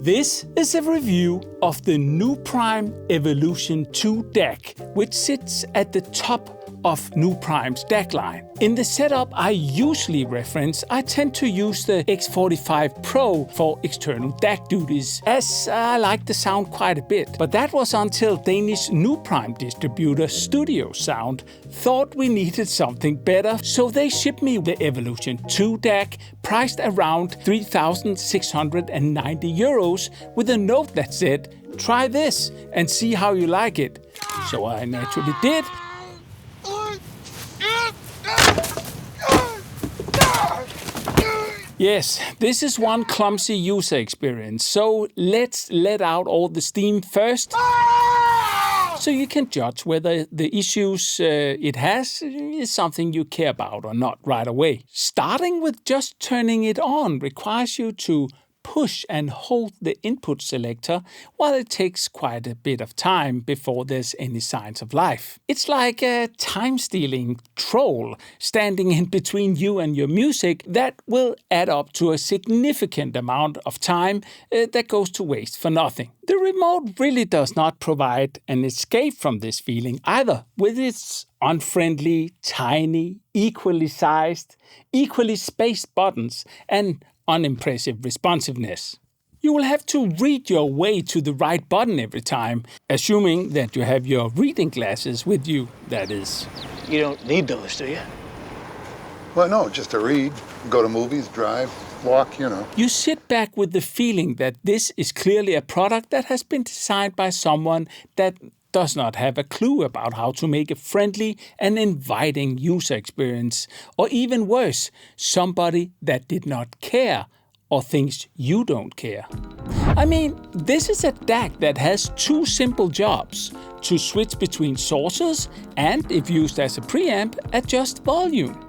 This is a review of the Nuprime Evolution 2 DAC, which sits at the top of Nuprime's DAC line. In the setup I usually reference, I tend to use the X45 Pro for external DAC duties, as I like the sound quite a bit. But that was until Danish Nuprime Distributor StudioSound thought we needed something better, so they shipped me the Evolution 2 DAC, priced around 3,690 euros, with a note that said, "Try this and see how you like it." So I naturally did. Yes, this is one clumsy user experience, so let's let out all the steam first, so you can judge whether the issues it has is something you care about or not right away. Starting with just turning it on requires you to push and hold the input selector, while it takes quite a bit of time before there's any signs of life. It's like a time-stealing troll standing in between you and your music that will add up to a significant amount of time that goes to waste for nothing. The remote really does not provide an escape from this feeling either, with its unfriendly, tiny, equally sized, equally spaced buttons and unimpressive responsiveness. You will have to read your way to the right button every time, assuming that you have your reading glasses with you, that is. You don't need those, do you? Well, no, just to read, go to movies, drive, walk, you know. You sit back with the feeling that this is clearly a product that has been designed by someone that does not have a clue about how to make a friendly and inviting user experience, or even worse, somebody that did not care or thinks you don't care. I mean, this is a DAC that has two simple jobs: to switch between sources and, if used as a preamp, adjust volume.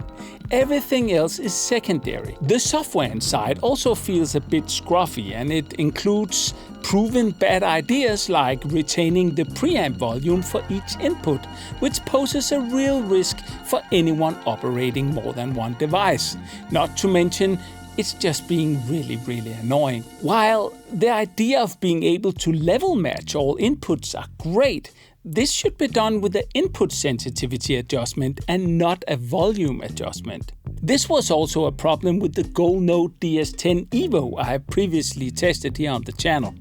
Everything else is secondary. The software inside also feels a bit scruffy, and it includes proven bad ideas like retaining the preamp volume for each input, which poses a real risk for anyone operating more than one device. Not to mention, it's just being really annoying. While the idea of being able to level match all inputs are great, this should be done with the input sensitivity adjustment and not a volume adjustment. This was also a problem with the Gold Note DS10 Evo I have previously tested here on the channel.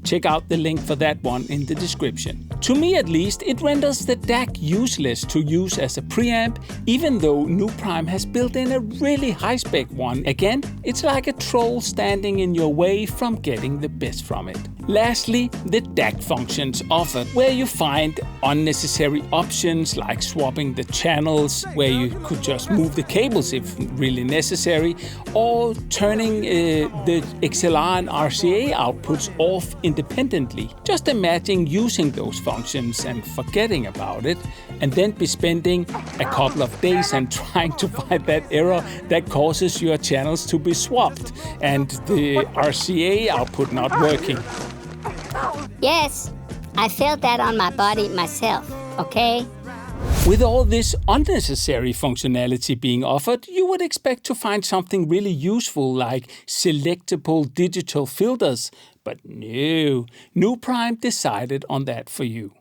Check out the link for that one in the description. To me at least, it renders the DAC useless to use as a preamp, even though Nuprime has built in a really high-spec one. Again, it's like a troll standing in your way from getting the best from it. Lastly, the DAC functions offered, where you find unnecessary options like swapping the channels, where you could just move the cables if really necessary, or turning the XLR and RCA outputs off independently. Just imagine using those functions and forgetting about it, and then be spending a couple of days and trying to find that error that causes your channels to be swapped and the RCA output not working. Yes, I felt that on my body myself, okay? With all this unnecessary functionality being offered, you would expect to find something really useful like selectable digital filters, but no, Nuprime decided on that for you.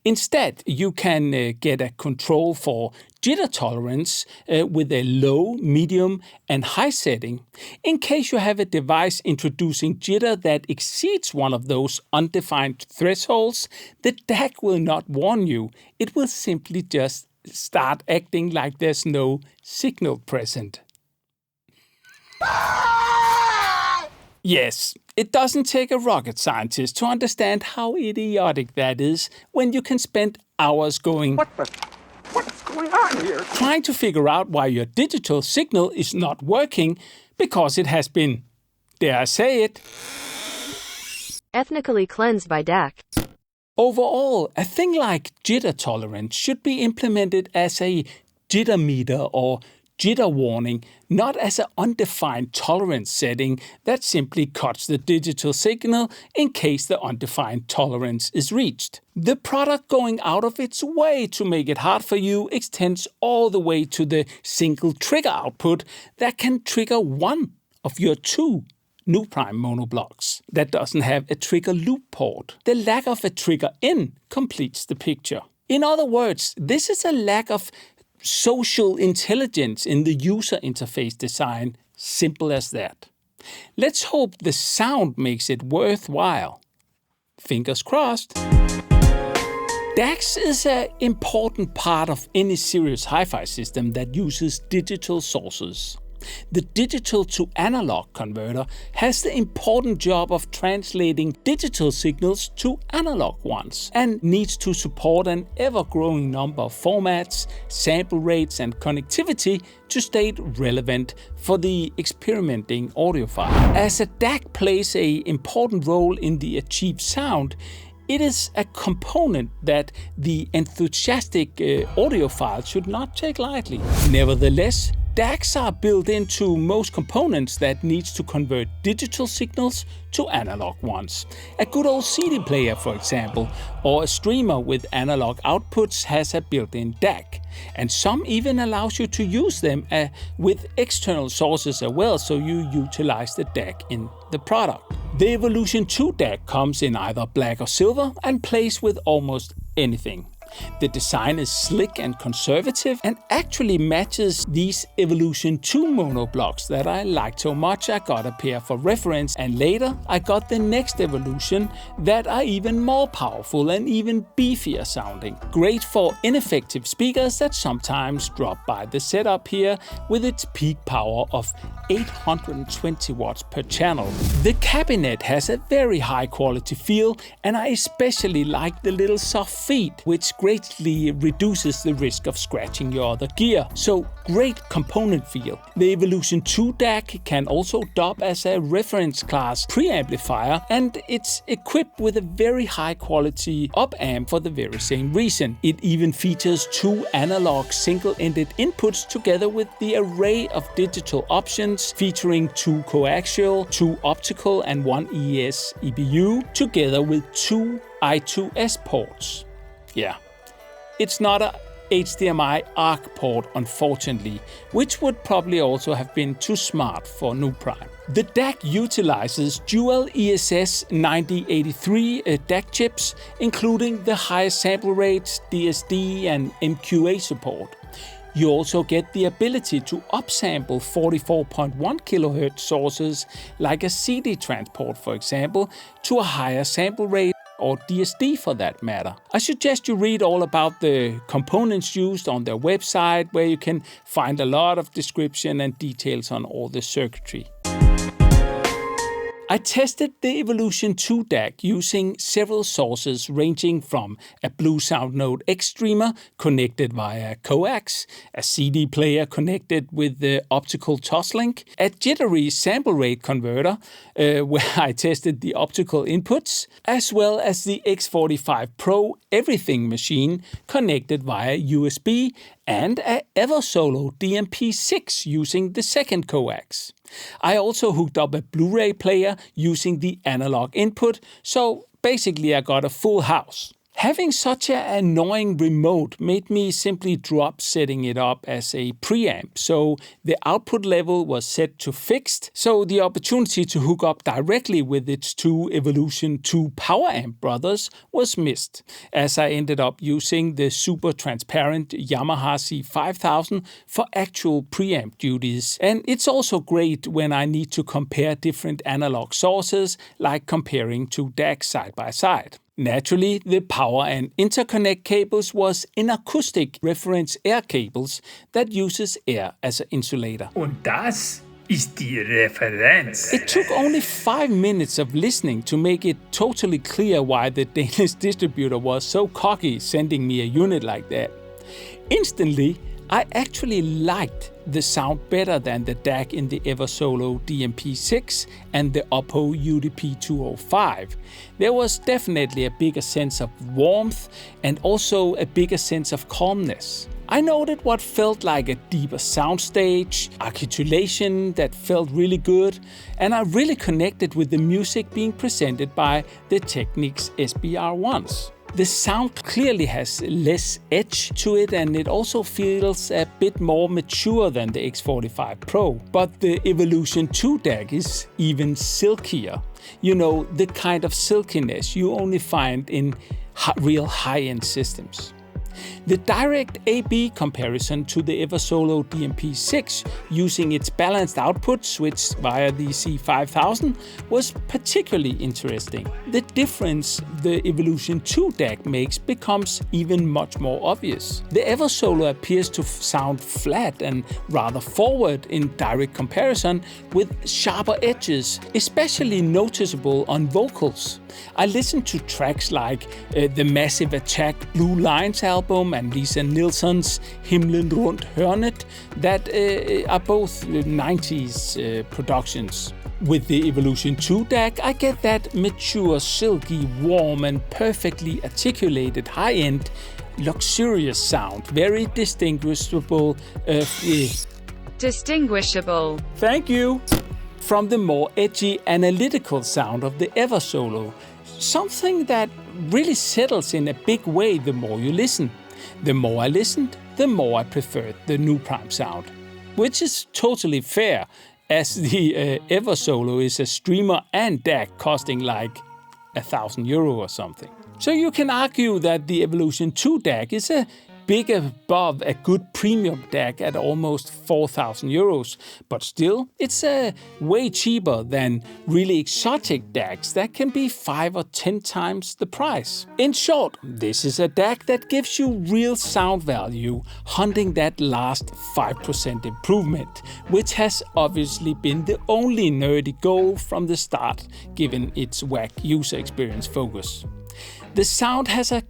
Instead, you can get a control for jitter tolerance with a low, medium and high setting. In case you have a device introducing jitter that exceeds one of those undefined thresholds, the DAC will not warn you. It will simply just start acting like there's no signal present. Yes, it doesn't take a rocket scientist to understand how idiotic that is when you can spend hours going, What's going on here? Trying to figure out why your digital signal is not working because it has been, dare I say it, ethnically cleansed by DAC. Overall, a thing like jitter tolerance should be implemented as a jitter meter or jitter warning, not as an undefined tolerance setting that simply cuts the digital signal in case the undefined tolerance is reached. The product going out of its way to make it hard for you extends all the way to the single trigger output that can trigger one of your two Nuprime monoblocks that doesn't have a trigger loop port. The lack of a trigger in completes the picture. In other words, this is a lack of social intelligence in the user interface design. Simple as that. Let's hope the sound makes it worthwhile. Fingers crossed. DACs is an important part of any serious hi-fi system that uses digital sources. The digital to analog converter has the important job of translating digital signals to analog ones and needs to support an ever-growing number of formats, sample rates and connectivity to stay relevant for the experimenting audiophile. As a DAC plays an important role in the achieved sound, it is a component that the enthusiastic audiophile should not take lightly. Nevertheless, DACs are built into most components that needs to convert digital signals to analog ones. A good old CD player, for example, or a streamer with analog outputs has a built-in DAC. And some even allows you to use them with external sources as well, so you utilize the DAC in the product. The Evolution 2 DAC comes in either black or silver and plays with almost anything. The design is slick and conservative and actually matches these Evolution 2 monoblocks that I liked so much I got a pair for reference, and later I got the next Evolution that are even more powerful and even beefier sounding. Great for ineffective speakers that sometimes drop by the setup here with its peak power of 820 watts per channel. The cabinet has a very high quality feel, and I especially like the little soft feet, which greatly reduces the risk of scratching your other gear. So great component feel. The Evolution 2 DAC can also dub as a reference class preamplifier, and it's equipped with a very high quality up amp for the very same reason. It even features 2 analog single-ended inputs together with the array of digital options featuring 2 coaxial, 2 optical and 1 ES EBU together with 2 I2S ports. Yeah. It's not a HDMI ARC port, unfortunately, which would probably also have been too smart for Nuprime. The DAC utilizes dual ESS 9083 DAC chips, including the highest sample rates, DSD and MQA support. You also get the ability to upsample 44.1 kHz sources like a CD transport, for example, to a higher sample rate, or DSD for that matter. I suggest you read all about the components used on their website, where you can find a lot of description and details on all the circuitry. I tested the Evolution 2 DAC using several sources ranging from a Blue Sound Node X streamer connected via coax, a CD player connected with the optical Toslink, a jittery sample rate converter where I tested the optical inputs, as well as the X45 Pro Everything machine connected via USB, and a Eversolo DMP-6 using the second coax. I also hooked up a Blu-ray player using the analog input, so basically I got a full house. Having such an annoying remote made me simply drop setting it up as a preamp, so the output level was set to fixed, so the opportunity to hook up directly with its 2 Evolution 2 power amp brothers was missed, as I ended up using the super transparent Yamaha C5000 for actual preamp duties. And it's also great when I need to compare different analog sources, like comparing 2 DACs side by side. Naturally, the power and interconnect cables was in acoustic reference air cables that uses air as an insulator. Und das ist die Referenz. It took only 5 minutes of listening to make it totally clear why the Danish distributor was so cocky sending me a unit like that. Instantly, I actually liked the sound better than the DAC in the Eversolo DMP-6 and the Oppo UDP-205. There was definitely a bigger sense of warmth and also a bigger sense of calmness. I noted what felt like a deeper soundstage, articulation that felt really good, and I really connected with the music being presented by the Technics SBR1s. The sound clearly has less edge to it, and it also feels a bit more mature than the X45 Pro. But the Evolution 2 DAC is even silkier. You know, the kind of silkiness you only find in real high-end systems. The direct A/B comparison to the Eversolo DMP-6 using its balanced output switched via the C5000 was particularly interesting. The difference the Evolution 2 DAC makes becomes even much more obvious. The Eversolo appears to sound flat and rather forward in direct comparison, with sharper edges, especially noticeable on vocals. I listened to tracks like the Massive Attack Blue Lines album and Lisa Nilsson's Himlen rundt hörnet that are both 90s productions. With the Evolution 2 DAC, I get that mature, silky, warm and perfectly articulated high-end, luxurious sound, very distinguishable. Distinguishable. Thank you. From the more edgy, analytical sound of the Eversolo, something that really settles in a big way the more you listen. The more I listened, the more I preferred the Nuprime sound, which is totally fair, as the Eversolo is a streamer and DAC costing like €1,000 or something. So you can argue that the Evolution 2 DAC is a big above a good premium DAC at almost €4,000, but still it's way cheaper than really exotic DACs that can be 5 or 10 times the price. In short, this is a DAC that gives you real sound value, hunting that last 5% improvement, which has obviously been the only nerdy goal from the start, given its whack user experience focus. The sound has a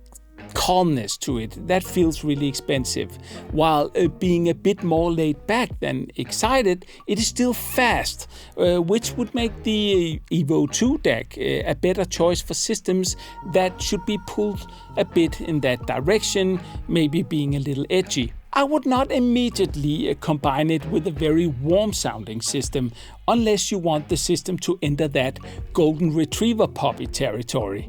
calmness to it that feels really expensive. While being a bit more laid back than excited, it is still fast, which would make the Evo 2 DAC a better choice for systems that should be pulled a bit in that direction, maybe being a little edgy. I would not immediately combine it with a very warm sounding system, unless you want the system to enter that golden retriever puppy territory,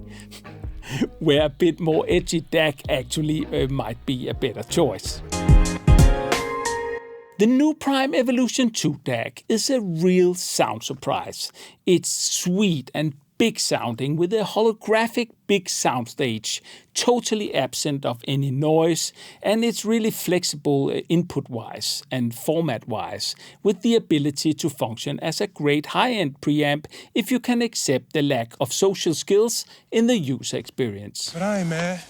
where a bit more edgy DAC actually might be a better choice. The Nuprime Evolution 2 DAC is a real sound surprise. It's sweet and big sounding with a holographic big soundstage, totally absent of any noise, and it's really flexible input-wise and format-wise, with the ability to function as a great high-end preamp if you can accept the lack of social skills in the user experience. But I ain't mad.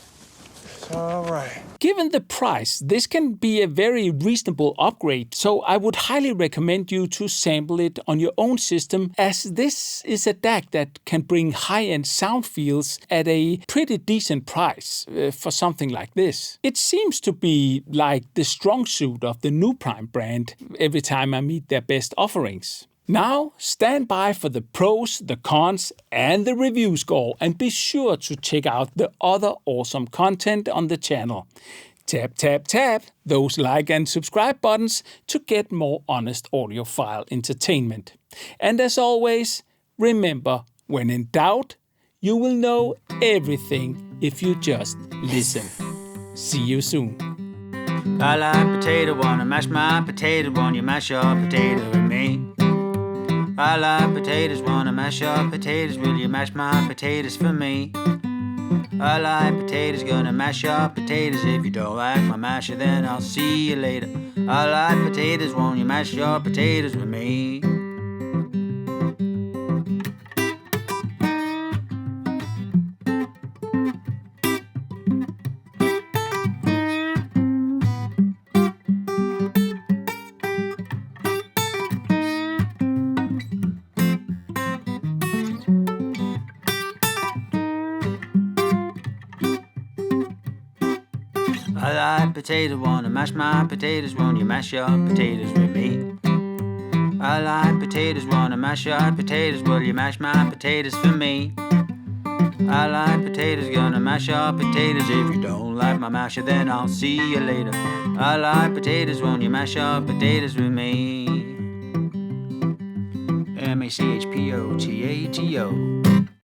It's all right. Given the price, this can be a very reasonable upgrade, so I would highly recommend you to sample it on your own system, as this is a DAC that can bring high-end sound feels at a pretty decent price for something like this. It seems to be like the strong suit of the Nuprime brand every time I meet their best offerings. Now, stand by for the pros, the cons, and the review score, and be sure to check out the other awesome content on the channel. Tap, tap, tap those like and subscribe buttons to get more honest audiophile entertainment. And as always, remember, when in doubt, you will know everything if you just listen. See you soon. I like potato, wanna mash my potato, wanna mash your potato with me. I like potatoes, wanna mash your potatoes, will you mash my potatoes for me? I like potatoes, gonna mash your potatoes, if you don't like my masher then I'll see you later. I like potatoes, won't you mash your potatoes with me? I like potato, wanna mash my potatoes, won't you mash your potatoes with me? I like potatoes, wanna mash your potatoes, will you mash my potatoes for me? I like potatoes, gonna mash your potatoes, if you don't like my masher then I'll see you later. I like potatoes, won't you mash your potatoes with me? MACHPOTATO